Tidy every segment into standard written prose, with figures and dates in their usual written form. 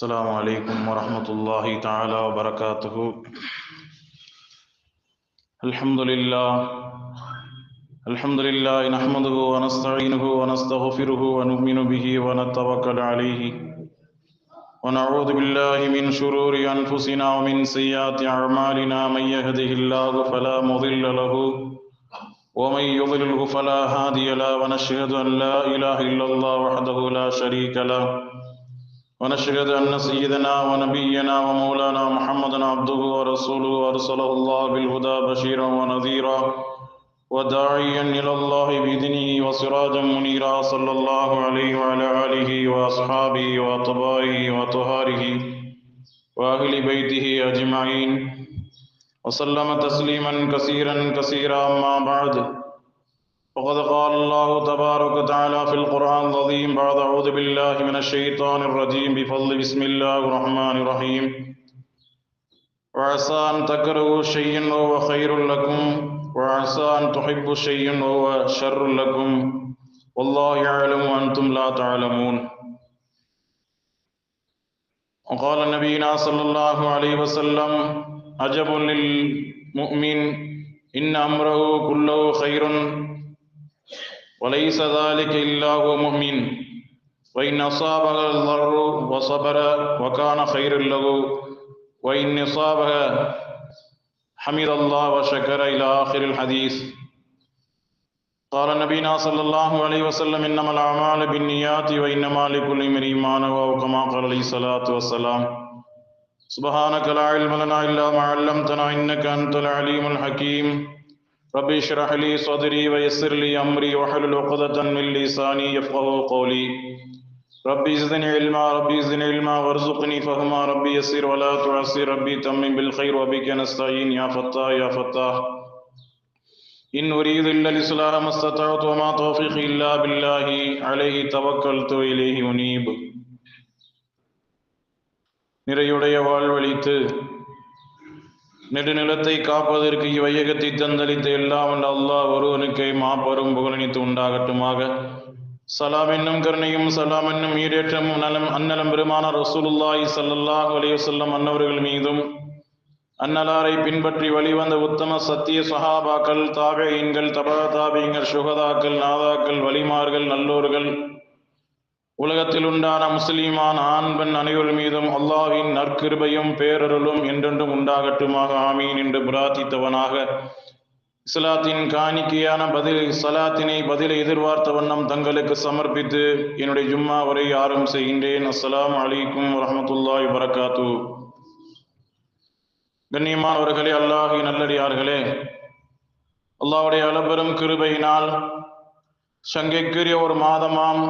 السلام عليكم ورحمة الله تعالى وبركاته. الحمد لله نحمده ونستعينه ونستغفره ونؤمن به ونتوكل عليه ونعوذ بالله من شرور أنفسنا ومن سيئات أعمالنا. من يهده الله فلا مضل له ومن يضلله فلا هادي له ونشهد أن لا إله إلا الله وحده لا شريك له ونشهد أن سيدنا ونبينا ومولانا محمدا عبده ورسوله أرسله الله بالهدى بشيرا ونذيرا وداعيا إلى الله بإذنه وسراجا منيرا صلى الله عليه وعلى آله وأصحابه وأتباعه وطهاره وأهل بيته أجمعين وسلم تسليما كثيرا أما بعد. وقد قال الله تبارك وتعالى في القرآن العظيم بعد أعوذ بالله من الشيطان الرجيم بفضل بسم الله الرحمن الرحيم. وعسى أن تكرهوا شيئا وهو خير لكم وعسى أن تحبوا شيئا وهو شر لكم والله يعلم وأنتم لا تعلمون. وقال نبينا صلى الله عليه وسلم عجب للمؤمن إن أمره كله خير وليس ذلك إلا هو مؤمن وإن أصابه الضر وصبر وكان خير له وإن أصابه حمد الله وشكر إلى آخر الحديث. قال نبينا صلى الله عليه وسلم إنما الأعمال بالنيات وإنما لكل امرئ ما نوى كما قال عليه الصلاة والسلام. سبحانك لا علم لنا إلا ما علمتنا إنك أنت العليم الحكيم. ربي اشرح لي صدري ويسر لي أمري واحلل عقدة من لساني يفقهوا قولي. ربي زدني علما وارزقني فهما. ربي يسر ولا تعسر. ربي تمم بالخير وبك نستعين يا فتاح. إن أريد إلا الإصلاح ما استطعت وما توفيقي إلا بالله عليه توكلت إليه أنيب. நிறையுடைய வாழ்வழித்து நெடுநிலத்தை காப்பதற்கு இவ்வையகத்தை தந்தளித்த எல்லாம் அல்லாஹ் ஒருவனுக்கே மாபெரும் புகழனித்து உண்டாகட்டுமாக. சலாம் என்னும் கருணையும் சலாம் என்னும் ஈடேற்றமும் அன்னலம் பெருமான ரசூலுல்லாஹி ஸல்லல்லாஹு அலைஹி வஸல்லம் அன்னவர்கள் மீதும் அன்னலாரை பின்பற்றி வழிவந்த உத்தம சத்திய சஹாபாக்கள் தாபிஈன்கள் தபா தாபிஈன்கள் சுஹதாக்கள் நாதாக்கள் வலிமார்கள் நல்லோர்கள் உலகத்தில் உண்டான முஸ்லிமான ஆண் பெண் அனைவர் மீதும் அல்லாஹ்வின் நற்கிருபையும் பேரருளும் என்றென்றும் உண்டாகட்டுமாக. ஆமீன் என்று பிரார்த்தித்தவனாக இஸ்லாத்தின் காணிக்கையான சலாத்தினை பதிலை எதிர்பார்த்த வண்ணம் தங்களுக்கு சமர்ப்பித்து என்னுடைய ஜும்மா உரை ஆரம்பம் செய்கின்றேன். அஸ்ஸலாமு அலைக்கும் வரஹ்மத்துல்லாஹி வபரகாத்துஹு. கண்ணியமானவர்களே, அல்லாஹ்வின் நல்லடியார்களே, அல்லாஹ்வுடைய அளப்பெரும் கிருபையினால் சங்கைக்குரிய ஒரு மாதமாம்,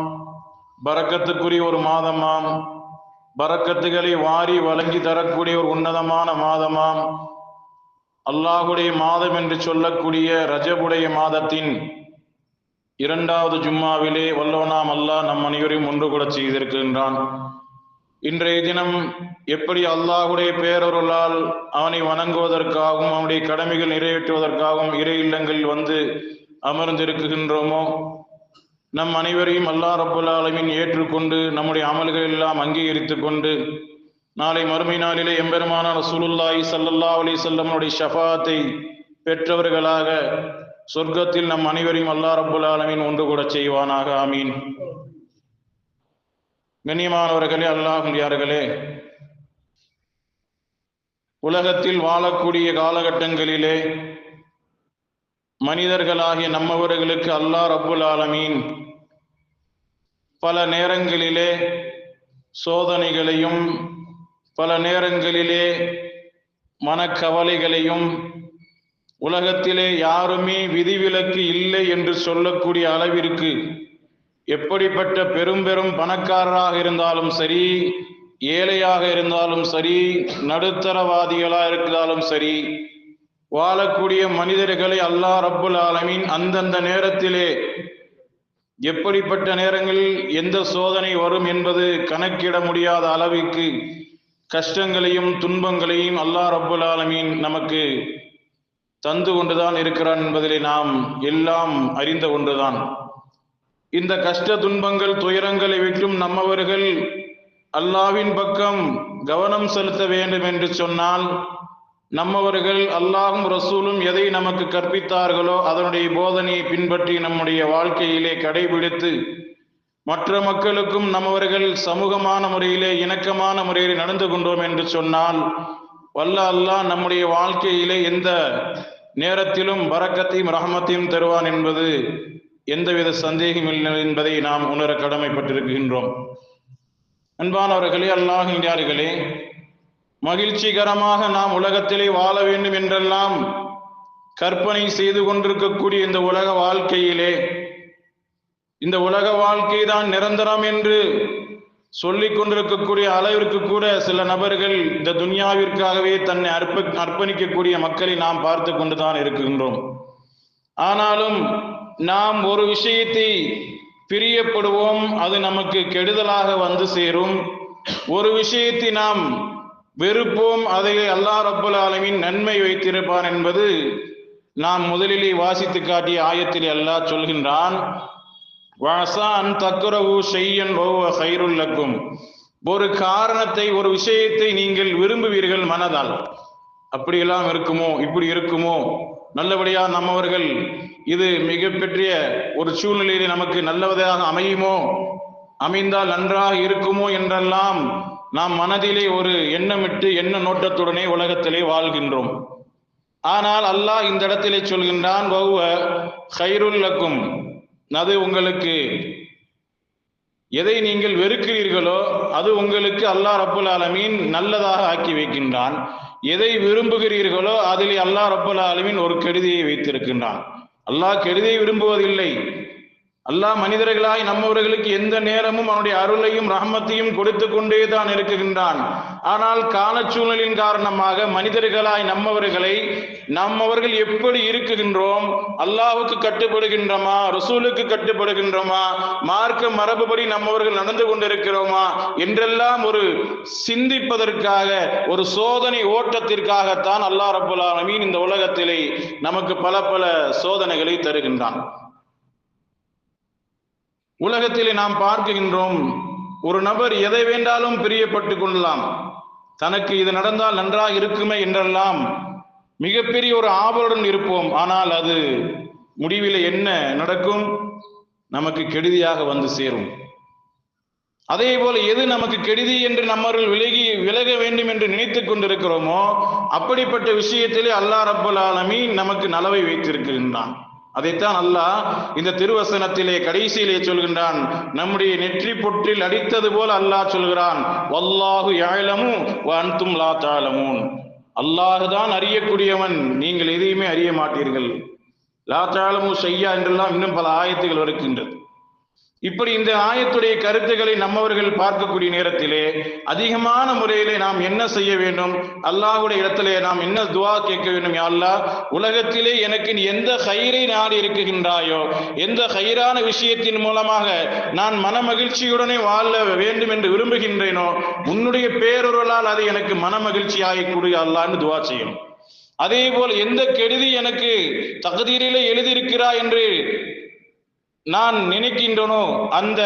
பரக்கத்துக்குரிய ஒரு மாதமாம், பரக்கத்துகளை வாரி வழங்கி தரக்கூடிய ஒரு உன்னதமான மாதமாம், அல்லாஹுடைய மாதம் என்று சொல்லக்கூடிய ரஜபுடைய மாதத்தின் 2வது ஜும்மாவிலே வல்லவனாம் அல்லாஹ் நம் அனைவரையும் ஒன்று கூட செய்திருக்கின்றான். இன்றைய தினம் எப்படி அல்லாஹுடைய பேரருளால் அவனை வணங்குவதற்காகவும் அவனுடைய கடமைகள் நிறைவேற்றுவதற்காகவும் இறை இல்லங்களில் வந்து அமர்ந்திருக்கின்றோமோ, நம் அனைவரையும் அல்லாஹ் ரப்பல் ஆலமீன் ஏற்றுக்கொண்டு நம்முடைய அமல்கள் எல்லாம் அங்கீகரித்து கொண்டு நாளை மறுமை நாளிலே எம்பெருமான ரசூலுல்லாஹி ஸல்லல்லாஹு அலைஹி வஸல்லமுடைய ஷஃபாத்தை பெற்றவர்களாக சொர்க்கத்தில் நம் அனைவரையும் அல்லாஹ் ரப்பல் ஆலமீன் ஒன்று கூட செய்வானாக. ஆமீன். கண்ணியமானவர்களே, அல்லாஹ்வியார்களே, உலகத்தில் வாழக்கூடிய காலகட்டங்களிலே மனிதர்களாகிய நம்மவர்களுக்கு அல்லாஹ் ரப்புல் ஆலமீன் பல நேரங்களிலே சோதனைகளையும் பல நேரங்களிலே மனக்கவலைகளையும் உலகத்திலே யாருமே விதிவிலக்கு இல்லை என்று சொல்லக்கூடிய அளவிற்கு எப்படிப்பட்ட பெரும் பணக்காரராக இருந்தாலும் சரி, ஏழையாக இருந்தாலும் சரி, நடுத்தரவாதிகளாக இருந்தாலும் சரி, வாழக்கூடிய மனிதர்களை அல்லாஹ் ரப்புல் ஆலமீன் அந்தந்த நேரத்திலே எப்படிப்பட்ட நேரங்களில் எந்த சோதனை வரும் என்பது கணக்கிட முடியாத அளவிற்கு கஷ்டங்களையும் துன்பங்களையும் அல்லாஹ் ரப்புல் ஆலமீன் நமக்கு தந்து கொண்டுதான் இருக்கிறான் என்பதிலே நாம் எல்லாம் அறிந்த ஒன்றுதான். இந்த கஷ்ட துன்பங்கள் துயரங்களை விட்டும் நம்மவர்கள் அல்லாஹ்வின் பக்கம் கவனம் செலுத்த வேண்டும் என்று சொன்னால் நம்மவர்கள் அல்லாஹும் ரசூலும் எதை நமக்கு கற்பித்தார்களோ அதனுடைய போதனையை பின்பற்றி நம்முடைய வாழ்க்கையிலே கடைபிடித்து மற்ற மக்களுக்கும் நம்மவர்கள் சமூகமான முறையிலே இணக்கமான முறையில் நடந்து கொண்டோம் என்று சொன்னால் வல்ல அல்லாஹ் நம்முடைய வாழ்க்கையிலே எந்த நேரத்திலும் பரக்கத்தையும் ரஹமத்தையும் தருவான் என்பது எந்தவித சந்தேகம் இல்லை என்பதை நாம் உணர கடமைப்பட்டிருக்கின்றோம். அன்பானவர்களே, அல்லாஹ்வின் மகிழ்ச்சிகரமாக நாம் உலகத்திலே வாழ வேண்டும் என்றெல்லாம் கற்பனை செய்து கொண்டிருக்கக்கூடிய இந்த உலக வாழ்க்கையிலே இந்த உலக வாழ்க்கை தான் நிரந்தரம் என்று சொல்லிக் கொண்டிருக்கக்கூடிய அளவிற்கு கூட சில நபர்கள் இந்த துன்யாவிற்காகவே தன்னை அர்ப்பணிக்கக்கூடிய மக்களை நாம் பார்த்து கொண்டுதான் இருக்கின்றோம். ஆனாலும் நாம் ஒரு விஷயத்தை பிரியப்படுவோம், அது நமக்கு கெடுதலாக வந்து சேரும். ஒரு விஷயத்தை நாம் வெறுப்போம், அதில் அல்லாஹ் ரப்பல் ஆலமீன் நன்மை வைத்திருப்பான் என்பது நாம் முதலிலே வாசித்து காட்டிய ஆயத்தில் அல்லாஹ் சொல்கின்றான், வஅஸா அன் தக்ரஹு ஷையன் வஹுவ கைருல் லக்கும். ஒரு காரணத்தை, ஒரு விஷயத்தை நீங்கள் விரும்புவீர்கள் மனதால், அப்படியெல்லாம் இருக்குமோ, இப்படி இருக்குமோ, நல்லபடியா நம்மவர்கள் இது மிகப்பெரிய ஒரு சூழ்நிலையிலே நமக்கு நல்லவதாக அமையுமோ, அமைந்தால் நன்றாக இருக்குமோ என்றெல்லாம் நாம் மனதிலே ஒரு எண்ணமிட்டு எண்ண நோட்டத்துடனே உலகத்திலே வாழ்கின்றோம். ஆனால் அல்லாஹ் இந்த இடத்திலே சொல்கின்றான், வஹுவ கைருல் லக்கும். அது உங்களுக்கு எதை நீங்கள் வெறுக்கிறீர்களோ அது உங்களுக்கு அல்லாஹ் ரப்பல் ஆலமீன் நல்லதாக ஆக்கி வைக்கின்றான். எதை விரும்புகிறீர்களோ அதில் அல்லாஹ் ரப்பல் ஆலமீன் ஒரு கெடுதியை வைத்திருக்கின்றான். அல்லாஹ் கெடுதியை விரும்புவதில்லை. அல்லாஹ் மனிதர்களாய் நம்மவர்களுக்கு எந்த நேரமும் அவனுடைய அருளையும் ரஹமத்தையும் கொடுத்து கொண்டே தான் இருக்குகின்றான். ஆனால் காலச்சூழலின் காரணமாக மனிதர்களாய் நம்மவர்கள் எப்படி இருக்குகின்றோம், அல்லாஹுக்கு கட்டுப்படுகின்றோமா, ரசூலுக்கு கட்டுப்படுகின்றோமா, மார்க்க மரபுபடி நம்மவர்கள் நடந்து கொண்டிருக்கிறோமா என்றெல்லாம் ஒரு சிந்திப்பதற்காக, ஒரு சோதனை ஓட்டத்திற்காகத்தான் அல்லாஹ் ரப்பல் ஆலமீன் இந்த உலகத்திலே நமக்கு பல பல சோதனைகளை தருகின்றான். உலகத்திலே நாம் பார்க்கின்றோம், ஒரு நபர் எதை வேண்டாலும் பிரியப்பட்டு கொள்ளலாம், தனக்கு இது நடந்தால் நன்றாக இருக்குமே என்றெல்லாம் மிகப்பெரிய ஒரு ஆவலுடன் இருப்போம். ஆனால் அது முடிவில் என்ன நடக்கும்? நமக்கு கெடுதியாக வந்து சேரும். அதே போல எது நமக்கு கெடுதி என்று நம்மவர்கள் விலக வேண்டும் என்று நினைத்துக் கொண்டிருக்கிறோமோ அப்படிப்பட்ட விஷயத்திலே அல்லாஹ் ரப்பல் ஆலமீன் நமக்கு நலவை வைத்திருக்கின்றான். அதைத்தான் அல்லாஹ் இந்த திருவசனத்திலே கடைசியிலே சொல்கின்றான். நம்முடைய நெற்றி பொற்றில் அடித்தது போல அல்லாஹ் சொல்கிறான், வல்லாஹு யஅலமு வ அன்தும் லா தஅலமூன். அல்லாஹ் தான் அறியக்கூடியவன், நீங்கள் எதையுமே அறிய மாட்டீர்கள். லா தஅலமு ஷையா என்றெல்லாம் இன்னும் பல ஆயத்துகள் வருகின்றது. இப்படி இந்த ஆயத்துடைய கருத்துக்களை நம்மவர்கள் பார்க்கக்கூடிய நேரத்திலே அதிகமான முறையிலே நாம் என்ன செய்ய வேண்டும்? அல்லாஹ்வுடைய இடத்திலே நாம் என்ன துஆ கேட்க வேண்டும்? யா அல்லாஹ், உலகத்திலே எனக்கு நீ எந்த கைரை நாடி இருக்குகின்றாயோ, எந்த கைரான விஷயத்தின் மூலமாக நான் மன மகிழ்ச்சியுடனே வாழ வேண்டும் என்று விரும்புகின்றேனோ, உன்னுடைய பேரொருளால் அது எனக்கு மன மகிழ்ச்சியாகி கொடு அல்லாஹ்னு துஆ செய்யணும். அதே போல் எந்த கெடுதி எனக்கு தக்தீரிலே எழுதியிருக்கிறாய் என்று நான் நினைக்கின்றனோ அந்த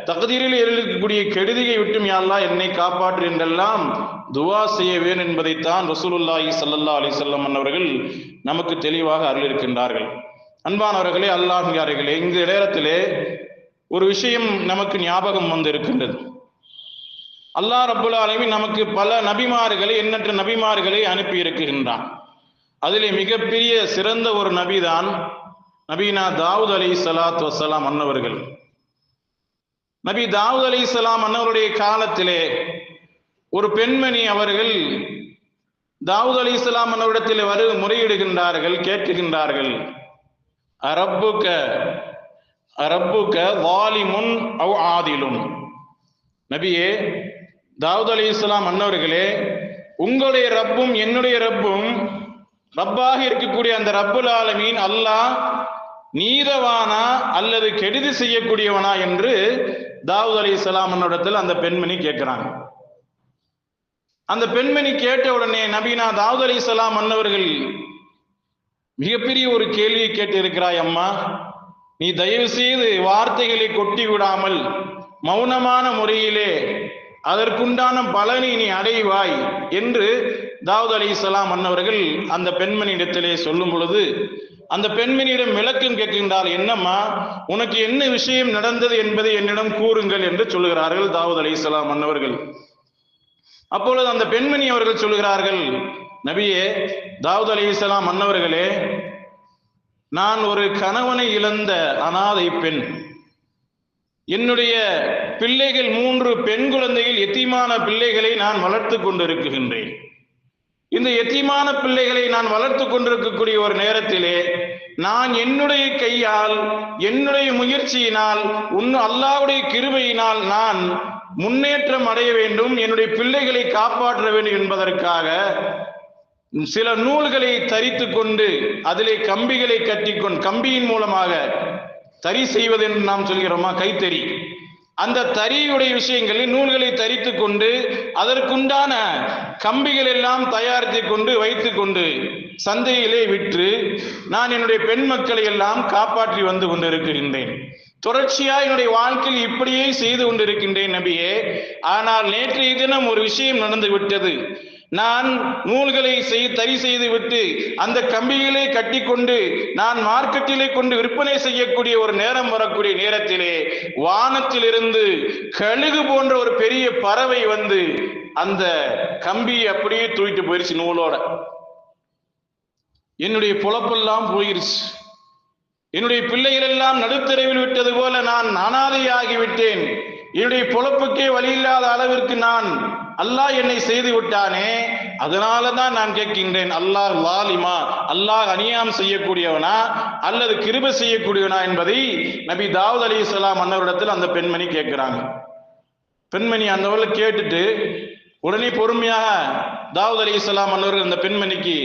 தக்தீரில் இருக்கக்கூடிய கெடுதியை விட்டும் யா அல்லாஹ் என்னை காப்பாற்று என்றெல்லாம் துஆ செய்ய வேண்டும் என்பதைத்தான் ரசூலுல்லாஹி ஸல்லல்லாஹு அலைஹி வஸல்லம் அவர்கள் நமக்கு தெளிவாக அருளியிருக்கின்றார்கள். அன்பானவர்களே, அல்லாஹ்வியார்களே, இந்த நேரத்திலே ஒரு விஷயம் நமக்கு ஞாபகம் வந்து இருக்கின்றது. அல்லாஹ் ரப்பல் ஆலமீன் நமக்கு பல நபிமார்களை, எண்ணற்ற நபிமார்களை அனுப்பி இருக்கின்றான். அதிலே மிகப்பெரிய சிறந்த ஒரு நபிதான் நபீனா தாவூத் அலைஹிஸ்ஸலாத்து வஸ்ஸலாம் அன்னவர்கள். நபி தாவூத் அலைஹிஸ்ஸலாம் அன்னவருடைய காலத்திலே ஒரு பெண்மணி அவர்கள் தாவூத் அலைஹிஸ்ஸலாம் அன்னவரிடத்தில் முறையிடுகின்றார்கள், கேட்கின்றார்கள், அரப்புக வாலிமுன் அவ் ஆதிலுன். நபியே, தாவூத் அலைஹிஸ்ஸலாம் அன்னவர்களே, உங்களுடைய ரப்பும் என்னுடைய ரப்பும் ரப்பாக இருக்கக்கூடிய அந்த ரப்புல் ஆலமீன் அல்லாஹ் நீதவானா அல்லது கெடுதி செய்யக்கூடியவனா என்று தாவூத் அலைஹிஸ்ஸலாம் இடத்தில் அந்த பெண்மணி கேட்கிறாங்க. அந்த பெண்மணி கேட்ட உடனே நபீனா தாவூத் அலைஹிஸ்ஸலாம் அன்னவர்கள் மிகப்பெரிய ஒரு கேள்வியை கேட்டு இருக்கிறாய் அம்மா, நீ தயவு செய்து வார்த்தைகளை கொட்டி விடாமல் மௌனமான முறையிலே அதற்குண்டான பலனை நீ அடைவாய் என்று தாவூத் அலைஹிஸ்ஸலாம் அன்னவர்கள் அந்த பெண்மணியிடத்திலே சொல்லும் பொழுது அந்த பெண்மணியிடம் விளக்கம் கேட்கின்றார். என்னம்மா, உனக்கு என்ன விஷயம் நடந்தது என்பதை என்னிடம் கூறுங்கள் என்று சொல்லுகிறார்கள் தாவூத் அலைஹிஸ்ஸலாம் அன்னவர்கள். அப்பொழுது அந்த பெண்மணி அவர்கள் சொல்லுகிறார்கள், நபியே, தாவூத் அலைஹிஸ்ஸலாம் அன்னவர்களே, நான் ஒரு கணவனை இழந்த அனாதை பெண். என்னுடைய பிள்ளைகள் 3 பெண் குழந்தைகள், எத்தீமான பிள்ளைகளை நான் வளர்த்து கொண்டிருக்கின்றேன். இந்த எத்தீமான பிள்ளைகளை நான் வளர்த்து கொண்டிருக்கக்கூடிய ஒரு நேரத்திலே நான் என்னுடைய கையால், என்னுடைய முயற்சியினால், அல்லாஹ்வுடைய கிருபையினால் நான் முன்னேற்றம் அடைய வேண்டும், என்னுடைய பிள்ளைகளை காப்பாற்ற வேண்டும் என்பதற்காக சில நூல்களை தரித்து கொண்டு அதிலே கம்பிகளை கட்டிக்கொண்டு, கம்பியின் மூலமாக தறி செய்வது என்று நாம் சொல்கிறோமா, கைத்தறி, அந்த தறியுடைய விஷயங்களில் நூல்களை தரித்து கொண்டு அதற்குண்டான கம்பிகள் எல்லாம் தயாரித்து கொண்டு வைத்து கொண்டு சந்தையிலே விற்று நான் என்னுடைய பெண் மக்களை எல்லாம் காப்பாற்றி வந்து கொண்டிருக்கின்றேன். தொடர்ச்சியாக என்னுடைய வாழ்க்கையில் இப்படியே செய்து கொண்டிருக்கின்றேன் நபியே. ஆனால் நேற்றைய தினம் ஒரு விஷயம் நடந்து விட்டது. நான் நூல்களை தறி செய்து விட்டு அந்த கம்பிகளை கட்டி கொண்டு நான் மார்க்கெட்டிலே கொண்டு விற்பனை செய்யக்கூடிய ஒரு நேரம் வரக்கூடிய நேரத்திலே வானத்திலிருந்து கழுகு போன்ற ஒரு பெரிய பறவை வந்து அந்த கம்பியை அப்படியே தூக்கிட்டு போயிருச்சு நூலோட. என்னுடைய பொழப்பெல்லாம் போயிருச்சு. என்னுடைய பிள்ளைகள் எல்லாம் நடுத்தரவில் விட்டது போல நான் அனாதையாகிவிட்டேன். என்னுடைய பொழப்புக்கே வழி இல்லாத அளவிற்கு நான், அல்லாஹ் என்னை செய்து விட்டானே. அதனாலதான் நான் கேட்கின்றேன், அல்லாஹ் வாலிமா, அல்லாஹ் அநியாயம் செய்யக்கூடியவனா அல்லது கிருபை செய்யக்கூடியவனா என்பதை நபி தாவூத் அலைஹிஸ்ஸலாம் அன்னவரிடத்தில் அந்த பெண்மணி கேட்கிறாங்க. பெண்மணி அந்தவர்கள் கேட்டுட்டு உடனே பொறுமையாக தாவூத் அலைஹிஸ்ஸலாம் அன்னவர்கள் அந்த பெண்மணிக்கு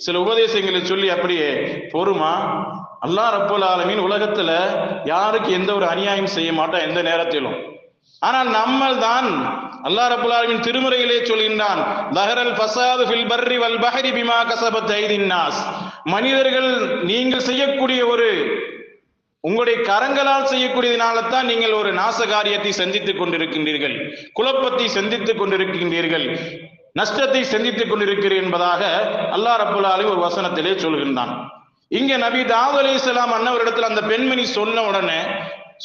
சில உபதேசங்களை சொல்லி, அப்படியே பொறுமா, அல்லாஹ் ரப்பல் ஆலமீன் உலகத்துல யாருக்கு எந்த ஒரு அநியாயம் செய்ய மாட்டான் எந்த நேரத்திலும். ஆனால் நம்மள் தான் அல்லாஹ் ரப்பல் ஆலமீன் திருமுறையிலே சொல்கின்றான், தஹரல் ஃபஸாது ஃபில் பர்ரி வல் பஹரி பிமா கஸபத் ஐதின் நாஸ். மனிதர்கள் நீங்கள் செய்யக்கூடிய ஒரு உங்களுடைய கரங்களால் செய்யக்கூடியதனால தான் நீங்கள் ஒரு நாச காரியத்தை சந்தித்துக் கொண்டிருக்கின்றீர்கள், குழப்பத்தை சந்தித்துக் கொண்டிருக்கின்றீர்கள், நஷ்டத்தை சந்தித்துக் கொண்டிருக்கிறீர்கள் என்பதாக அல்லாஹ் ரப்பல் ஆலமீன் ஒரு வசனத்திலே சொல்கின்றான். இங்க நபி தாவூத் அலைஹிஸ்ஸலாம் அன்னவரிடத்தில் அந்த பெண்மணி சொன்ன உடனே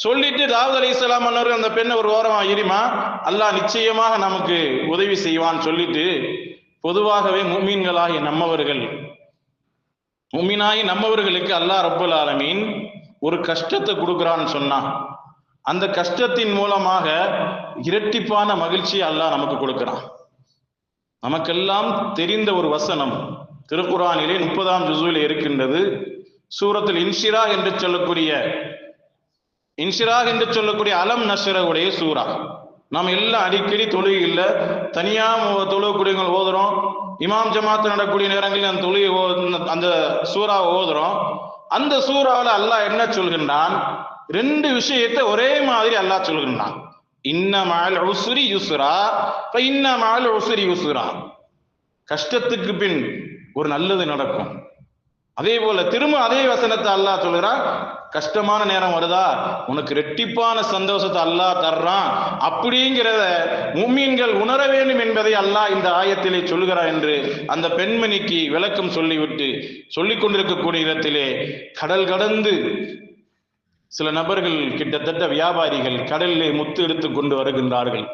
சொல்லிட்டு தாவூத் அலைஹிஸ்ஸலாம் அன்னவர்கள் அந்த பெண்ணை ஒரு ஓரமா இருமா, அல்லாஹ் நிச்சயமாக நமக்கு உதவி செய்வான் சொல்லிட்டு, பொதுவாகவே முஃமின்களாகிய நம்மவர்களுக்கு அல்லாஹ் ரப்பல் ஆலமீன் ஒரு கஷ்டத்தை கொடுக்குறான்னு சொன்னா அந்த கஷ்டத்தின் மூலமாக இரட்டிப்பான மகிழ்ச்சி அல்லாஹ் நமக்கு கொடுக்கிறான். நமக்கெல்லாம் தெரிந்த ஒரு வசனம் திருக்குர்ஆனிலே 30ஆம் ஜுஸுவில் இருக்கின்றது. சூரத்துல் இன்ஷிராஹ் என்று சொல்லக்கூடிய அலம் நஷ்ரஹுடைய சூரா. நாம் எல்லாம் அடிக்கடி தொழுகையில் தனியா தொழுகக்கூடியவங்க ஓதுறோம், இமாம் ஜமாத்து நடக்கூடிய நேரங்களில் அந்த தொழுகை அந்த சூறாவை ஓதுறோம். அந்த சூறாவில் அல்லாஹ் என்ன சொல்கின்றான், 2 விஷயத்தை ஒரே மாதிரி அல்லாஹ் சொல்கின்றான். இன்ன மஅல் உஸ்ரி யுஸ்ரா ஃப இன்ன மஅல் உஸ்ரி யுஸ்ரா. கஷ்டத்துக்கு பின் ஒரு நல்லது நடக்கும். அதே போல திரும்ப அதே வசனத்தை அல்லாஹ் சொல்கிறான், கஷ்டமான நேரம் வருதா உனக்கு ரெட்டிப்பான சந்தோஷத்தை அல்லாஹ் தர்றான். அப்படிங்கிறத முஃமின்கள் உணர வேண்டும் என்பதை அல்லாஹ் இந்த ஆயத்திலே சொல்கிறார் என்று அந்த பெண்மணிக்கு விளக்கம் சொல்லிவிட்டு சொல்லிக் கொண்டிருக்கக்கூடிய இடத்திலே கடல் கடந்து சில நபர்கள், கிட்டத்தட்ட வியாபாரிகள், கடலிலே முத்து எடுத்து கொண்டு வருகின்றார்கள்.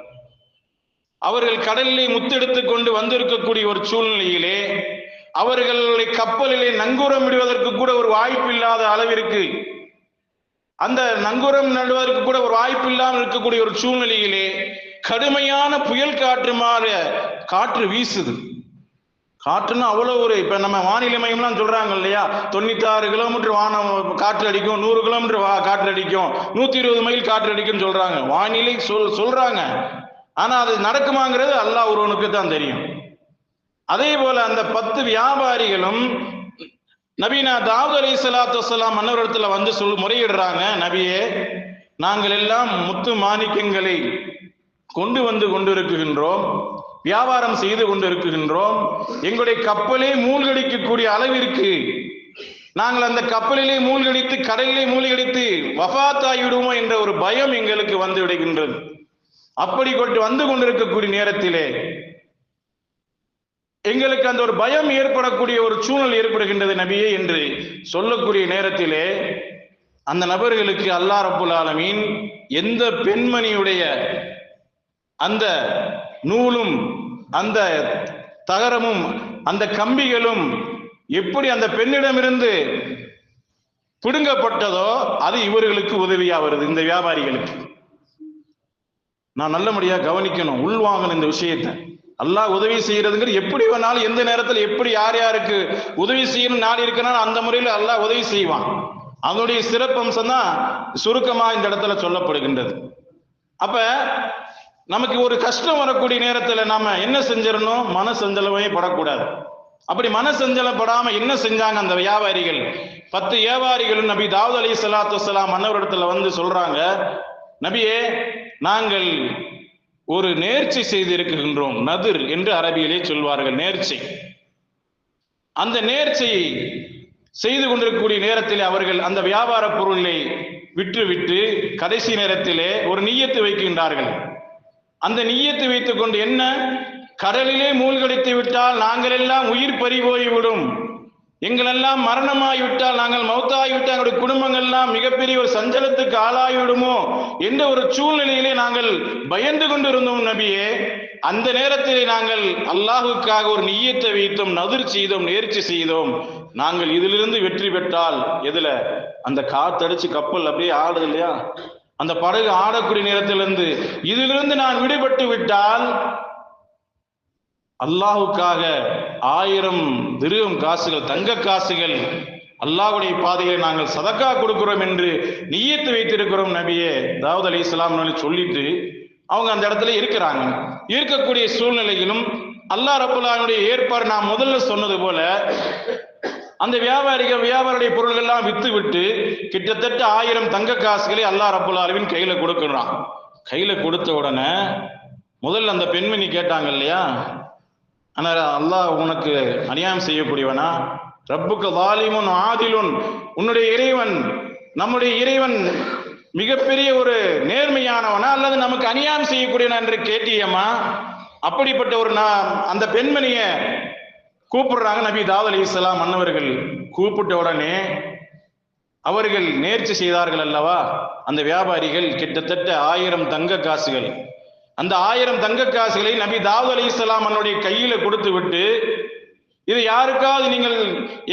அவர்கள் கடலிலே முத்து எடுத்து கொண்டு வந்திருக்கக்கூடிய ஒரு சூழ்நிலையிலே அவர்களை கப்பலிலே நங்கூரம் விடுவதற்கு கூட ஒரு வாய்ப்பு இல்லாத அளவிற்கு, அந்த நங்கூரம் நடுவதற்கு கூட ஒரு வாய்ப்பு இல்லாமல் இருக்கக்கூடிய ஒரு சூழ்நிலையிலே கடுமையான புயல் காற்று மாற காற்று வீசுது. காற்றுன்னா அவ்வளவு ஒரு, இப்ப நம்ம வானிலை மையம்லாம் சொல்றாங்க இல்லையா, 96 கிலோமீட்டர் வானம் காற்று அடிக்கும், 100 கிலோமீட்டர் காற்று அடிக்கும், 120 மைல் காற்று அடிக்கும்னு சொல்றாங்க, வானிலை சொல்றாங்க. ஆனா அது நடக்குமாங்கிறது அல்லாஹ் ஒருவனுக்கு தான் தெரியும். அதே போல அந்த 10 வியாபாரிகளும் நபீனா தாவூத் அலைஹிஸ்ஸலாத்து வஸ்ஸலாம் மன்னவரிடத்துல வந்து முறையிடுறாங்க, நபியே, நாங்கள் எல்லாம் முத்து மாணிக்கங்களை கொண்டு வந்து கொண்டிருக்கின்றோம், வியாபாரம் செய்து கொண்டிருக்கின்றோம், எங்களுடைய கப்பலே மூழ்கடிக்கக்கூடிய அளவிற்கு நாங்கள் அந்த கப்பலிலே மூழ்கடித்து கடலிலே மூழ்கடித்து வஃபாத்தாகிவிடுவோம் என்ற ஒரு பயம் எங்களுக்கு வந்து விடுகின்றது. அப்படி வந்து கொண்டிருக்கக்கூடிய நேரத்திலே எங்களுக்கு அந்த ஒரு பயம் ஏற்படக்கூடிய ஒரு சூழ்நிலை ஏற்படுகின்றது நபியே என்று சொல்லக்கூடிய நேரத்திலே அந்த நபர்களுக்கு அல்லாஹ் ரப்புல் ஆலமீன் எந்த பெண்மணியுடைய அந்த நூலும் அந்த தகரமும் அந்த கம்பிகளும் எப்படி அந்த பெண்ணிடமிருந்து பிடுங்கப்பட்டதோ அது இவர்களுக்கு உதவியா வருது. இந்த வியாபாரிகளுக்கு நான் நல்லபடியா கவனிக்கணும், உள்வாங்கணும் இந்த விஷயத்தை. அல்லாஹ் உதவி செய்யறதுங்கிறது எப்படி வேணாலும் எந்த நேரத்தில் எப்படி யார் யாருக்கு உதவி செய்யணும் நாடு இருக்கனாலும் அந்த முறையில் அல்லாஹ் உதவி செய்வான். அதனுடைய சிறப்பம்சம் தான் சுருக்கமா இந்த இடத்துல சொல்லப்படுகின்றது. அப்ப நமக்கு ஒரு கஷ்டம் வரக்கூடிய நேரத்துல நாம என்ன செஞ்சிடணும்? மன சஞ்சலமே படக்கூடாது. அப்படி மன சஞ்சலப்படாம என்ன செஞ்சாங்க அந்த வியாபாரிகள்? 10 வியாபாரிகளும் நபி தாவூத் அலைஹிஸ்ஸலாத்து வஸ்ஸலாம் மன்னவரிடத்துல வந்து சொல்றாங்க, நபியே நாங்கள் ஒரு நேர்ச்சி செய்து இருக்கின்றோம். நதிர் என்று அரபியிலே சொல்வார்கள், நேர்ச்சி. அந்த நேர்ச்சி செய்து கொண்டிருக்கக்கூடிய நேரத்தில் அவர்கள் அந்த வியாபார பொருளை விற்று கடைசி நேரத்திலே ஒரு நிய்யத்து வைக்கின்றார்கள். அந்த நிய்யத்து வைத்துக் கொண்டு என்ன, கடலிலே மூழ்கடித்து விட்டால் நாங்கள் எல்லாம் உயிர் பறி போய்விடும், எங்களெல்லாம் மரணமாகிவிட்டால் நாங்கள் மௌத்தாகிவிட்டால் எங்களுடைய குடும்பங்கள் எல்லாம் மிகப்பெரிய ஒரு சஞ்சலத்துக்கு ஆளாகிவிடுமோ என்ற ஒரு சூழ்நிலையிலே நாங்கள் பயந்து கொண்டிருந்தோம் நபியே. அந்த நேரத்திலே நாங்கள் அல்லாஹுக்காக ஒரு நிய்யத்தை வைத்தோம், நதிர் செய்தோம், நேர்ச்சி செய்தோம். நாங்கள் இதிலிருந்து வெற்றி பெற்றால், எதுல அந்த காத்தடிச்சு கப்பல் அப்படியே ஆடுது இல்லையா, அந்த படகு ஆடக்கூடிய நேரத்திலிருந்து இதிலிருந்து நான் விடுபட்டு விட்டால் அல்லாஹுக்காக 1000 திர்ஹம் காசுகள், தங்க காசுகள் அல்லாஹ்வுடைய பாதையில் நாங்கள் சதக்கா கொடுக்கிறோம் என்று நிய்யத்து வைத்திருக்கிறோம் நபியே. தாவூத் அலைஹிஸ்ஸலாம் சொல்லிட்டு அவங்க அந்த இடத்துல இருக்கிறாங்க. இருக்கக்கூடிய சூழ்நிலையிலும் அல்லாஹ் ரப்பல் ஆலமீனுடைய ஏற்பாடு நான் முதல்ல சொன்னது போல அந்த வியாபாரியுடைய பொருள்கள் எல்லாம் வித்து விட்டு கிட்டத்தட்ட 1000 தங்க காசுகளை அல்லாஹ் ரப்பல் ஆலமீன் கையில கொடுக்கிறான். கையில கொடுத்த உடனே முதல்ல அந்த பெண்மணி கேட்டாங்க இல்லையா, ஆனா அல்லாஹ் உனக்கு அநியாயம் செய்யக்கூடியவனா? ரப்புக்கு வாலிமுன் ஆதிலுன், உன்னுடைய இறைவன் நம்முடைய இறைவன் மிகப்பெரிய ஒரு நேர்மையானவனா அல்லது நமக்கு அநியாயம் செய்யக்கூடியவனா என்று கேட்டியம்மா. அப்படிப்பட்ட ஒரு அந்த பெண்மணிய கூப்பிடுறாங்க நபி தாவூத் அலைஹிஸ்ஸலாம் மன்னவர்கள். கூப்பிட்ட உடனே அவர்கள் நேர்ச்சி செய்தார்கள் அல்லவா அந்த வியாபாரிகள், கிட்டத்தட்ட 1000 தங்க காசுகள். அந்த 1000 தங்க காசுகளை நபி தாவூத் அலைஹிஸ்ஸலாம் அவனுடைய கையில கொடுத்து விட்டு, இது யாருக்காவது நீங்கள்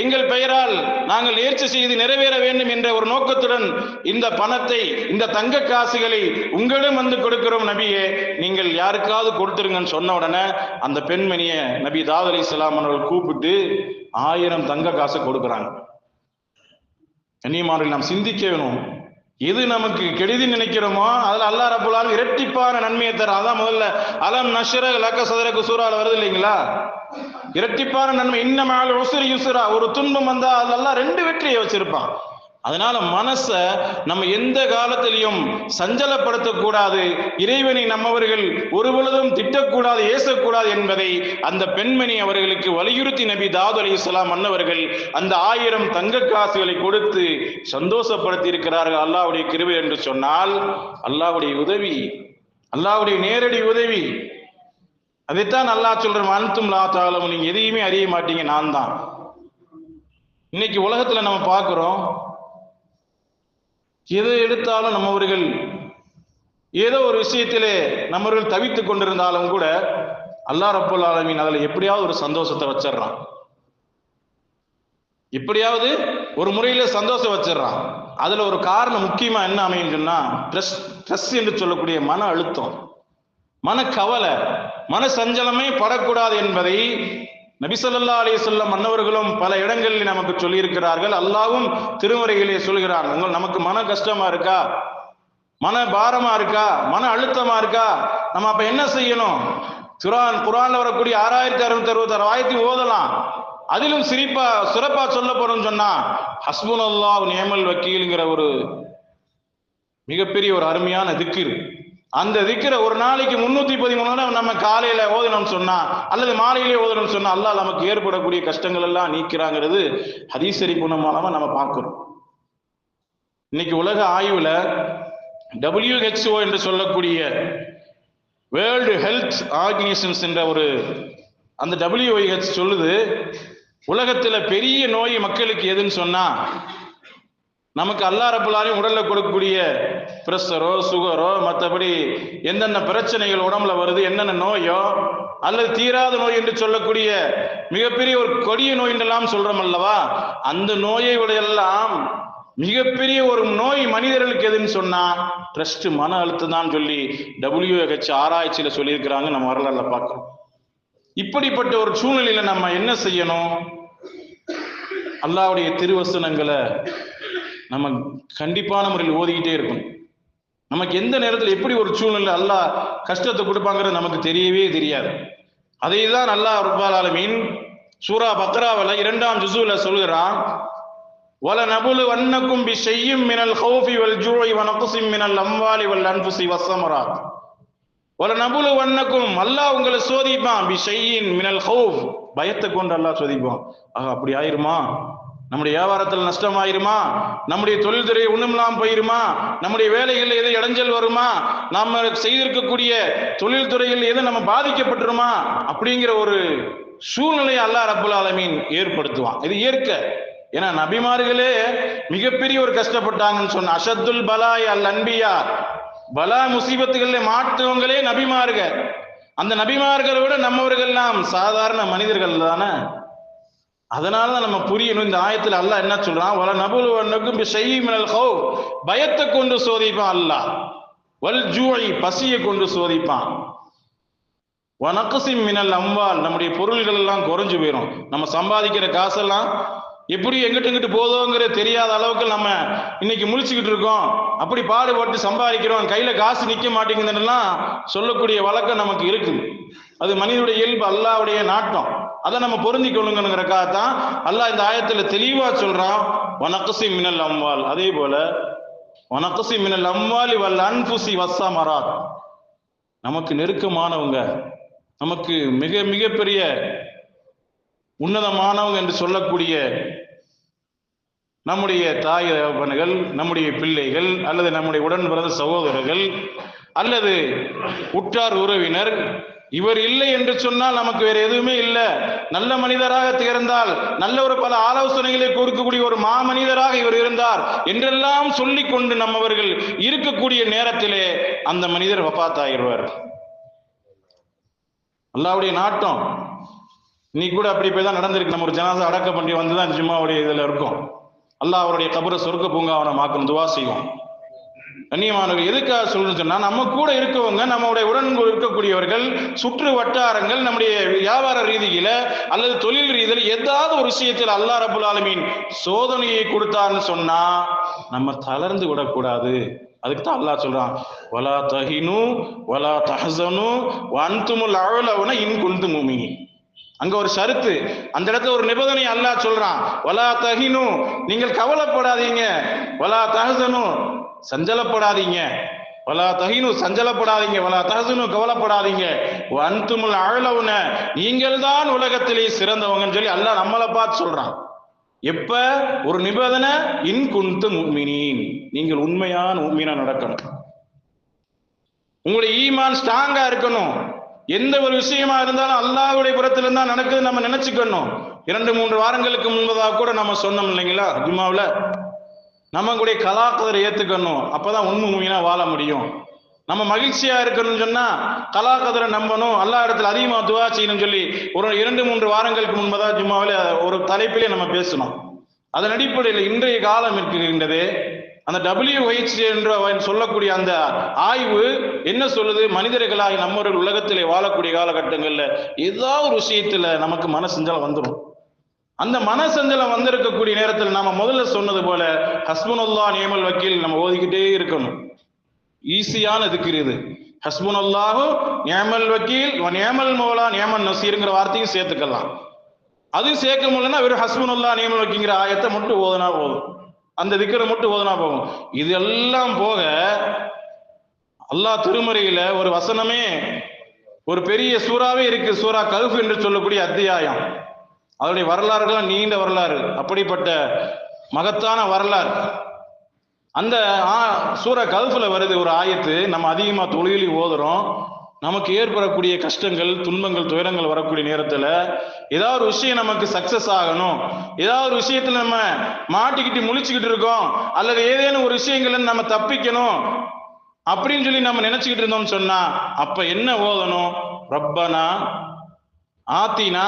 எங்கள் பெயரால் நாங்கள் நேர்ச்சி செய்து நிறைவேற வேண்டும் என்ற ஒரு நோக்கத்துடன் இந்த பணத்தை, இந்த தங்க காசுகளை உங்களிடம் வந்து கொடுக்கிறோம் நபியே, நீங்கள் யாருக்காவது கொடுத்துருங்கன்னு சொன்ன உடனே அந்த பெண்மணியை நபி தாவூத் அலைஹிஸ்ஸலாம் அவர்கள் கூப்பிட்டு 1000 தங்க காசை கொடுக்குறாங்க. கண்ணியமானவர்கள், நாம் சிந்திக்க வேணும். எது நமக்கு கெடுதி நினைக்கிறோமோ அதுல அல்லாஹ் ரப்பல் ஆலமீன் இரட்டிப்பான நன்மையை தரும். அதான் முதல்ல அலம் நஷ்ர லக சதரக சூரால வருது இல்லைங்களா, இரட்டிப்பான நன்மை. இன்னமல் உஸ்ரி யுஸ்ரா, ஒரு துன்பம் வந்தா அதுல அல்லாஹ் 2 வெற்றியை வச்சிருப்பான். அதனால மனச நம்ம எந்த காலத்திலையும் சஞ்சலப்படுத்தக்கூடாது. இறைவனை நம்மவர்கள் ஒரு பொழுதும் திட்டக்கூடாது, ஏசக்கூடாது என்பதை அந்த பெண்மணி அவர்களுக்கு வலியுறுத்தி நபி தாவூத் அலைஹிஸ்ஸலாம் மன்னவர்கள் அந்த 1000 தங்க காசுகளை கொடுத்து சந்தோஷப்படுத்தி இருக்கிறார்கள். அல்லாஹ்வுடைய கிருபை என்று சொன்னால் அல்லாஹ்வுடைய உதவி, அல்லாஹ்வுடைய நேரடி உதவி. அதைத்தான் அல்லாஹ் சொல்றேன், அன்தும் லா தஅலமூன், நீங்க எதையுமே அறிய மாட்டீங்க, நான் தான். இன்னைக்கு உலகத்துல நம்ம பார்க்கிறோம், எதை எடுத்தாலும் நம்மவர்கள் ஏதோ ஒரு விஷயத்திலே நம்மவர்கள் தவித்துக் கொண்டிருந்தாலும் கூட அல்லாஹ் ரப்பல் ஆலமீன் அதுல எப்படியாவது ஒரு சந்தோஷத்தை வச்சிடறான், எப்படியாவது ஒரு முறையில சந்தோஷம் வச்சிடறான். அதுல ஒரு காரணம் முக்கியமா என்ன அமையும் சொன்னா, ஸ்ட்ரெஸ் என்று சொல்லக்கூடிய மன அழுத்தம், மன கவலை, மன சஞ்சலமே படக்கூடாது என்பதை நபி ஸல்லல்லாஹு அலைஹி வஸல்லம் மன்னவர்களும் பல இடங்களில் நமக்கு சொல்லி இருக்கிறார்கள். அல்லாஹ்வும் திருமறையிலே சொல்கிறான், நமக்கு மன கஷ்டமா இருக்கா, மன பாரமா இருக்கா, மன அழுத்தமா இருக்கா, நம்ம அப்ப என்ன செய்யணும்? குர்ஆன்ல வரக்கூடிய 6666 ஆயத்தை ஓதலாம். அதிலும் சிறப்பா சொல்ல போறோம்னு சொன்னா ஹஸ்புனல்லாஹு நிஅமல் வக்கீல்ங்கிற ஒரு மிகப்பெரிய ஒரு அருமையான திக்ர். அந்த திக்ரை ஒரு நாளைக்கு 313 நம்ம காலையில ஓதணும்னு சொன்னா அல்லது மாலையிலே ஓதணும்னு சொன்னா அல்லாஹ் நமக்கு ஏற்படக்கூடிய கஷ்டங்கள் எல்லாம் நீக்கிறாங்கிறது ஹதீஸ் ஷரீஃப் மூலமா நம்ம பார்க்கிறோம். இன்னைக்கு உலக ஆய்வுல WHO என்று சொல்லக்கூடிய வேர்ல்டு ஹெல்த் ஆர்கனைசேஷன்ஸ் என்ற ஒரு அந்த WHO சொல்லுது, உலகத்துல பெரிய நோய் மக்களுக்கு எதுன்னு சொன்னா நமக்கு அல்லாஹ் ரப்பல் ஆலமீன் உடல்ல கொடுக்கக்கூடிய பிரஷரோ சுகரோ மற்றபடி எந்தெந்த பிரச்சனைகள் உடம்புல வருது, என்னென்ன நோயோ அல்லது தீராத நோய் என்று சொல்லக்கூடிய மிகப்பெரிய ஒரு கொடிய நோய் என்றெல்லாம் சொல்றோம் அல்லவா, அந்த நோயை விட எல்லாம் மிகப்பெரிய ஒரு நோய் மனிதர்களுக்கு எதுன்னு சொன்னா ட்ரஸ்ட் மன அழுத்தம் தான் சொல்லி WHO ஆராய்ச்சியில சொல்லியிருக்கிறாங்க. நம்ம வரலாறுல பார்க்கிறோம். இப்படிப்பட்ட ஒரு சூழ்நிலையில நம்ம என்ன செய்யணும்? அல்லாஹ்வுடைய திருவசனங்களை நம்ம கண்டிப்பான முறையில் ஓதிக்கிட்டே இருக்கணும். நமக்கு எந்த நேரத்தில் எப்படி ஒரு சூழ்நிலை அல்லாஹ் கஷ்டத்தை கொடுப்பாங்கிறது நமக்கு தெரியவே தெரியாது. அதை தான் அல்லாஹ் ரப்பல் ஆலமீன் சூரா பக்ராவில் 2ஆம் ஜுஸுல சொல்கிறான், وَلَنَبْلُوَنَّكُمْ بِشَيْءٍ مِنَ الْخَوْفِ وَالْجُوعِ وَنَقْصٍ مِنَ الْأَمْوَالِ وَالْأَنْفُسِ وَالثَّمَرَاتِ. وَلَنَبْلُوَنَّكُمْ அல்லாஹ் உங்களை சோதிப்பான், பிஷையின் மினல் ஹவுஃப் பயத்தை கொண்டு அல்லாஹ் சோதிப்பான். அப்படி ஆயிருமா, நம்முடைய வியாபாரத்தில் நஷ்டம் ஆயிருமா, நம்முடைய தொழில் துறை ஒண்ணுமில்லாம போயிருமா, நம்முடைய வேலைகளில் எது இடைஞ்சல் வருமா, நாம செய்திருக்கக்கூடிய தொழில் துறையில் எது நம்ம பாதிக்கப்பட்டுருமா, அப்படிங்கிற ஒரு சூழ்நிலையை அல்லாஹ் ரப்பல் ஆலமீன் ஏற்படுத்துவான். இது இயற்கை. ஏன்னா நபிமார்களே மிகப்பெரிய ஒரு கஷ்டப்பட்டாங்கன்னு சொன்ன அஷத்துல் பலாய் அல் அன்பியா, பலா முசீபத்துகள்ல மாற்றவங்களே நபிமார்கள். அந்த நபிமார்களை விட நம்மவர்கள் எல்லாம் சாதாரண மனிதர்கள் தானே. அதனாலதான் நம்ம புரியணும். இந்த ஆயத்துல அல்லாஹ் என்ன சொல்றான், வல நபுலுவன்னக்கும் பிஷைஇம் மினல் ஹௌஃப் பயத்தை கொண்டு சோதிப்பான் அல்லாஹ், வல் ஜூஇ பசியை கொண்டு சோதிப்பான், வனக்ஸிம் மினல் அம்வால் நம்முடைய பொருள்கள் எல்லாம் குறைஞ்சு போயிடும். நம்ம சம்பாதிக்கிற காசெல்லாம் எப்படி எங்கிட்டு எங்கிட்டு போதோங்கிற தெரியாத அளவுக்கு நம்ம இன்னைக்கு முழிச்சுக்கிட்டு இருக்கோம். அப்படி பாடுபட்டு சம்பாதிக்கிறோம், கையில காசு நிக்க மாட்டேங்குதுன்னெல்லாம் சொல்லக்கூடிய வழக்கம் நமக்கு இருக்குது. அது மனிதனுடைய இயல்பு, அல்லாஹ்வுடைய நாட்டம். அதை நம்ம பொருந்தி கொள்ளுங்கிறக்காகத்தான் அல்லாஹ் இந்த ஆயத்துல தெளிவா சொல்றான், வனக்ஸி மினல் அம்வால். அதே போல வனக்ஸி மினல் அம்வாலி வல் அன்ஃபுஸி வஸ்ஸமராத், நமக்கு நெருக்கமானவங்க, நமக்கு மிக மிகப்பெரிய உன்னதமானவங்க என்று சொல்லக்கூடிய நம்முடைய தாய் தகப்பன்கள், நம்முடைய பிள்ளைகள், அல்லது நம்முடைய உடன் பிறந்த சகோதரர்கள், அல்லது உற்றார் உறவினர், இவர் இல்லை என்று சொன்னால் நமக்கு வேற எதுவுமே இல்லை. நல்ல மனிதராக திகழ்ந்தால், நல்ல ஒரு பல ஆலோசனைகளை கொடுக்கக்கூடிய ஒரு மாமனிதராக இவர் இருந்தார் என்றெல்லாம் சொல்லிக் கொண்டு நம்மவர்கள் இருக்கக்கூடிய நேரத்திலே அந்த மனிதர் வஃபாத்தாகிடுவார். அல்லாஹ்வுடைய நாட்டம். இன்னைக்கு கூட அப்படி போய் தான் நடந்திருக்கு. நம்ம ஒரு ஜனாசா அடக்கம் பண்ணி வந்துதான் ஜும்மாவுடைய இதுல இருக்கும். அல்லாஹ் அவருடைய கபரை சொர்க்க பூங்காவனம் ஆக்கணும், துவா செய்வோம். கண்ணியமானவர்கள், எதுக்காக சொல்லணும்னு சொன்னா, நம்ம கூட இருக்கவங்க, நம்முடைய உடன் இருக்கக்கூடியவர்கள், சுற்று வட்டாரங்கள், நம்முடைய வியாபார ரீதியில அல்லது தொழில் ரீதியில ஏதாவது ஒரு விஷயத்தில் அல்லாஹ் ரப்பல் ஆலமீன் சோதனையை கொடுத்தான்னு சொன்னா நம்ம தளர்ந்து விடக்கூடாது. அதுக்கு தான் அல்லாஹ் சொல்றான், வலா தஹினு வலா தஹஸனு வஅன்துமுல் அஅலவுன இன் குன்தும் முஃமினீன். அங்க ஒரு ஷரத்து, அந்த இடத்துல ஒரு நிபந்தனை அல்லாஹ் சொல்றான், வலா தஹினு நீங்கள் கவலைப்படாதீங்க, வலா தஹஸனு சஞ்சலப்படாதீங்க, வலா தஹினு சஞ்சலப்படாதீங்க, வலா தஹஸனு கவலைப்படாதீங்க, வஅன்துமுல் அஅலவுன நீங்கள் தான் உலகத்திலே சிறந்தவங்கன்னு சொல்லி அல்லாஹ் நம்மளை பார்த்து சொல்றான். எப்ப ஒரு நிபந்தனை, இன் குன்தும் முஃமினீன், நீங்கள் உண்மையான முஃமினா நடக்கணும், உங்களுடைய ஈமான் ஸ்ட்ராங்கா இருக்கணும். எந்த ஒரு விஷயமா இருந்தாலும் அல்லாஹ்வுடைய புறத்துல இருந்தா நடக்குது நம்ம நினைச்சுக்கணும். 2-3 வாரங்களுக்கு முன்பதாக கூட நம்ம சொன்னோம் இல்லைங்களா ஜும்மாவுல, நம்மளுடைய கலாக்கதரை ஏத்துக்கணும். அப்பதான் உண்மை முஃமினா வாழ முடியும். நம்ம மகிழ்ச்சியா இருக்கணும்னு சொன்னா கலாக்கதரை நம்பணும், அல்லாஹ் இடத்துல அதிகமா துவா செய்யணும் சொல்லி ஒரு 2-3 வாரங்களுக்கு முன்பதாக ஜும்மாவில ஒரு தலைப்பிலே நம்ம பேசணும். அதன் அடிப்படையில் இன்றைய காலம் இருக்கின்றது. அந்த WHO என்று சொல்லக்கூடிய அந்த ஆய்வு என்ன சொல்லுது, மனிதர்களாகி நம்மவர்கள் உலகத்திலே வாழக்கூடிய காலகட்டங்கள்ல ஏதாவது ஒரு விஷயத்துல நமக்கு மனசஞ்சலம் வந்துடும். அந்த மனசஞ்சலம் வந்திருக்கக்கூடிய நேரத்தில் நாம முதல்ல சொன்னது போல ஹஸ்புனல்லாஹ் நிஅமல் வக்கீல் நம்ம ஓதிக்கிட்டே இருக்கணும். ஈஸியான திக்ர் இது. ஹஸ்புனல்லாஹு நிஅமல் வக்கீல் வ நிஅமல் மௌலா நிஅமன் நசீர்ங்கிற வார்த்தையும் சேர்த்துக்கலாம். அது சேர்க்க முடியலன்னா வெறும் ஹஸ்புனல்லாஹ் நிஅமல் வக்கீல்ங்கிற ஆயத்தை மட்டும் ஓதுனா போதும், அந்த திக்ரை மட்டும் ஓதுனா போகும். இதெல்லாம் போக அல்லாஹ் திருமறையில ஒரு வசனமே, ஒரு பெரிய சூறாவே இருக்கு, சூரா கஹ்ஃப் என்று சொல்லக்கூடிய அத்தியாயம். அதனுடைய வரலாறுகள்லாம் நீண்ட வரலாறு, அப்படிப்பட்ட மகத்தான வரலாறு. அந்த சூரா கஹ்ஃப்ல வருது ஒரு ஆயத்து, நம்ம அதிகமா தொழுகையில ஓதுறோம். நமக்கு ஏற்படக்கூடிய கஷ்டங்கள், துன்பங்கள், துயரங்கள் வரக்கூடிய நேரத்துல ஏதாவது ஒரு விஷயம் நமக்கு சக்சஸ் ஆகணும், ஏதாவது ஒரு விஷயத்துல நம்ம மாட்டிக்கிட்டு முழிச்சுக்கிட்டு இருக்கோம், அல்லது ஏதேனும் ஒரு விஷயங்கள்ல நம்ம தப்பிக்கணும் அப்படின்னு சொல்லி நம்ம நினைச்சுக்கிட்டு இருந்தோம்னு சொன்னா அப்ப என்ன ஓதணும்? ரப்பனா ஆத்தினா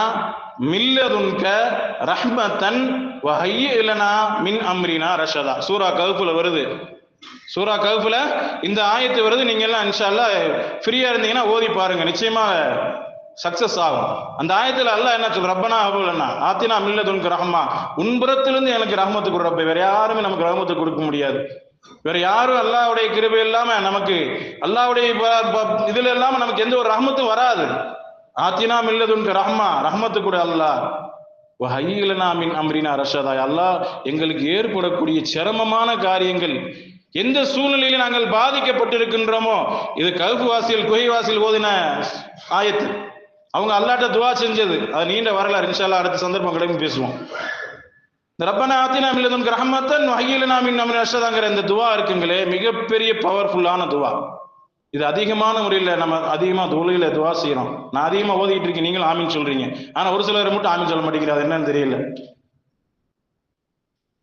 மில்லதுன்க ரஹ்மத்தன் வஹய்யி லனா மின் அம்ரினா ரஷதா. சூரா கஹ்ஃப்ல வருது. சூரா கஹ்ஃப்ல இந்த ஆயத்து வருது. நீங்க எல்லாம் இன்ஷா அல்லாஹ் ஃப்ரீயா இருந்தீங்கன்னா ஓதி பாருங்க, நிச்சயமா சக்சஸ் ஆகும். அந்த ஆயத்துல அல்லாஹ் என்ன சொல்ற? ரப்பனா அபுலனா ஆத்தினா மில்லதுன்க ரஹ்மா, உன்புறத்திலிருந்து எனக்கு ரஹ்மத்து கொடு ரப்பே. வேற யாருமே நமக்கு ரஹ்மத்து கொடுக்க முடியாது. வேற யாரும் அல்லாஹ்வுடைய கிருபை இல்லாம நமக்கு, அல்லாஹ்வுடைய இதுல இல்லாம நமக்கு எந்த ஒரு ரஹ்மத்தும் வராது. ஆத்தினா மில்லதுன்க ரஹ்மா, ரஹ்மத்து கூட அல்லாஹ். வஹய்யி லனா மின் அம்ரினா ரஷதா. அல்லாஹ் எங்களுக்கு ஏற்படக்கூடிய சிரமமான காரியங்கள், எந்த சூழ்நிலையில நாங்கள் பாதிக்கப்பட்டிருக்கின்றோமோ, இது கஹ்ஃப் வாசிகள், குகை வாசிகள் ஓதின ஆயத்து. அவங்க அல்லாஹ்ட்ட துஆ செஞ்சது. அது நீண்ட வரலாறு, இன்ஷா அல்லாஹ் அடுத்த சந்தர்ப்பம் கிடைக்கும் பேசுவோம். இந்த ரப்பனா ஆத்தினா மின் லதுன்க ரஹ்மத்தன் வஹய்யி லனா மின் அம்ரினா ரஷதாங்கிற இந்த துஆ இருக்குங்களே, மிகப்பெரிய பவர்ஃபுல்லான துஆ. இது அதிகமான முறையில் நம்ம அதிகமா தொழுகையில துஆ செய்யறோம். நான் அதிகமா ஓதிட்டு இருக்கேன், நீங்களும் ஆமீன் சொல்றீங்க. ஆனா ஒரு சிலர் மட்டும் ஆமீன் சொல்ல மாட்டேங்கிறது, அது என்னன்னு தெரியல.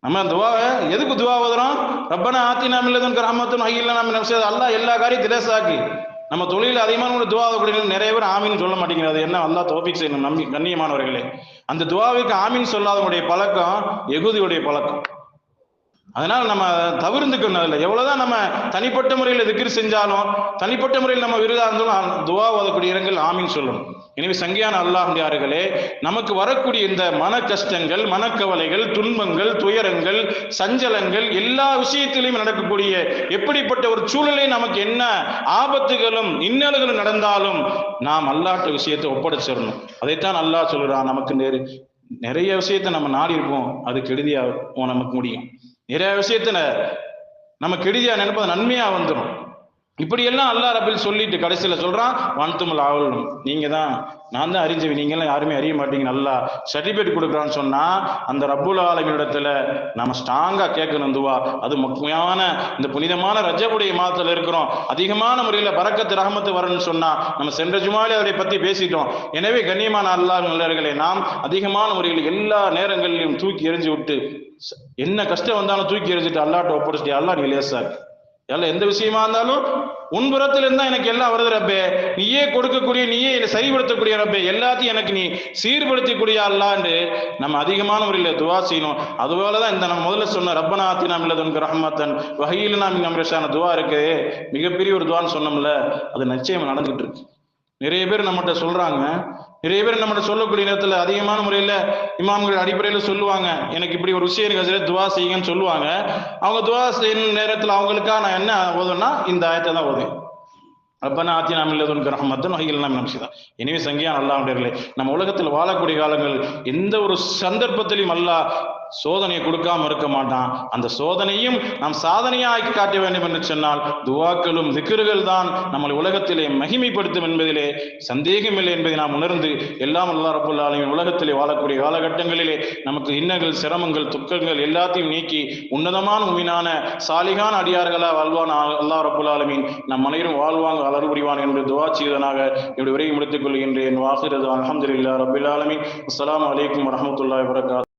நம்ம துஆவை எதுக்கு துஆ ஓதுறோம்? ரப்பனா ஆத்தினா மின் லதுன்க ரஹ்மத்தன் வஹய்யி லனா மின் அம்ரினா ரஷதா. அல்லாஹ் எல்லா காரியத்தையும் லேசாக்கி நம்ம தொழில அதிகமான ஒரு துஆ ஓதக்கூடிய நிறைய பேர் ஆமீன் சொல்ல மாட்டேங்கிறது. என்ன அல்லாஹ் தௌஃபீக் செய்யணும். நம்பி கண்ணியமானவர்களே, அந்த துஆவுக்கு ஆமீன் சொல்லாதவங்களுடைய பழக்கம் யகூதியுடைய பழக்கம். அதனால நம்ம தவிர்த்துக்கணும். அதில் எவ்வளவுதான் நம்ம தனிப்பட்ட முறையில் திக்ர் செஞ்சாலும், தனிப்பட்ட முறையில் நம்ம விருதா இருந்தாலும் துஆ ஓதக்கூடிய இடங்கள் ஆமீன் சொல்லணும். எனவே சங்கியான அல்லாஹ்வியார்களே, நமக்கு வரக்கூடிய இந்த மன கஷ்டங்கள், மனக்கவலைகள், துன்பங்கள், துயரங்கள், சஞ்சலங்கள், எல்லா விஷயத்திலையும் நடக்கக்கூடிய எப்படிப்பட்ட ஒரு சூழலை, நமக்கு என்ன ஆபத்துகளும் இன்னல்களும் நடந்தாலும் நாம் அல்லாஹ்ட்ட விஷயத்தை ஒப்படைச்சிடணும். அதைத்தான் அல்லாஹ் சொல்றான். நமக்கு நிறைய விஷயத்தை நம்ம நாடி இருப்போம், அது கெடுதியா நமக்கு முடியும். நிறைய விஷயத்துல நம்ம கெடுதியா நினைப்பது நன்மையா வந்துடும். இப்படியெல்லாம் அல்லாஹ் ரப்பில் சொல்லிட்டு கடைசியில சொல்றான், வன்துமுல் ஆவலும், நீங்க தான், நான் தான் அறிஞ்சவி, நீங்க எல்லாம் யாருமே அறிய மாட்டீங்க, நல்லா சர்டிபிகேட் கொடுக்குறான்னு சொன்னா அந்த ரப்புல் ஆலமீன் இடத்துல நம்ம ஸ்ட்ராங்கா கேட்கணும் துவா. அது முக்கியமான இந்த புனிதமான ரஜபுடைய மாதத்துல இருக்கிறோம். அதிகமான முறையில பரக்கத்து ரஹமத்து வரணும்னு சொன்னா நம்ம சென்ற ஜுமாலே அதை பத்தி பேசிட்டோம். எனவே கண்ணியமான அல்லாஹ் நல்லவர்களே, நாம் அதிகமான முறையில் எல்லா நேரங்களிலும் தூக்கி எறிஞ்சு விட்டு, என்ன கஷ்டம் வந்தாலும் தூக்கி எறிஞ்சிட்டு அல்லாஹ்ட்ட ஒப்படைச்சிட்டு, அல்லாஹ் நீ லேசாக்கு, எல்லாம் எந்த விஷயமா இருந்தாலும் உன்புறத்தில் இருந்தா எனக்கு எல்லாம் வருது ரப்பே, நீயே கொடுக்கக்கூடிய, நீயே சரிபடுத்தக்கூடிய ரப்பே, எல்லாத்தையும் எனக்கு நீ சீர்படுத்தக்கூடிய அல்லாஹ்ன்னு நம்ம அதிகமான முறையில் துஆ செய்யணும். அதுபோலதான் இந்த நம்ம முதல்ல சொன்ன ரப்பனா ஆத்தினா மின் லதுன்க ரஹ்மத்தன் வஹய்யி லனா மின் அம்ரினா ரஷதா துஆ இருக்கு, மிகப்பெரிய ஒரு துஆன்னு சொன்னோம்ல, அது நிச்சயம் நடந்துகிட்டு இருக்கு. நிறைய பேர் நம்மகிட்ட சொல்றாங்க, நிறைய பேர் நம்மகிட்ட சொல்லக்கூடிய நேரத்தில் அதிகமான முறையில் இமாம்கள் அடிப்படையில் சொல்லுவாங்க, எனக்கு இப்படி ஒரு விஷயம் இருக்கு, துவா செய்யுங்கன்னு சொல்லுவாங்க. அவங்க துவா செய்யும் நேரத்தில் அவங்களுக்காக நான் என்ன ஓதுன்னா இந்த ஆயத்தை தான் ஓதுவேன். ரப்பனா ஆத்தினா மின் லதுன்க ரஹ்மத்தன் வஹய்யி லனா மின் அம்ரினா ரஷதா. எனவே சங்கியான அல்லாஹ்வியர்களே, நம்ம உலகத்தில் வாழக்கூடிய காலங்கள் எந்த ஒரு சந்தர்ப்பத்திலையும் அல்லாஹ் சோதனையை கொடுக்காம இருக்க மாட்டான். அந்த சோதனையும் நாம் சாதனையாக்கி காட்ட வேண்டும் என்று சொன்னால் துவாக்களும் திக்ருகள் தான் நம்மளை உலகத்திலே மகிமைப்படுத்தும் என்பதிலே சந்தேகமில்லை என்பதை நாம் உணர்ந்து, எல்லாம் அல்லாஹ் ரப்பல் ஆலமீன் உலகத்திலே வாழக்கூடிய காலகட்டங்களிலே நமக்கு இன்னல்கள், சிரமங்கள், துக்கங்கள் எல்லாத்தையும் நீக்கி உன்னதமான உண்மையான சாலிகான அடியார்களா வாழ்வான் அல்லாஹ் ரப்பல் ஆலமீன் நம் அனைவரும் வாழ்வாங்க, அலர் புரிவான் என்று துவா செய்தனாக என்னுடைய உரையை முடித்துக் கொள்கின்றேன். வாஹிரது அல்ஹம்துலில்லாஹி ரப்பில் ஆலமீன். அஸ்ஸலாமு அலைக்கும் வரஹ்மத்துல்லாஹி வபரகாத்துஹு.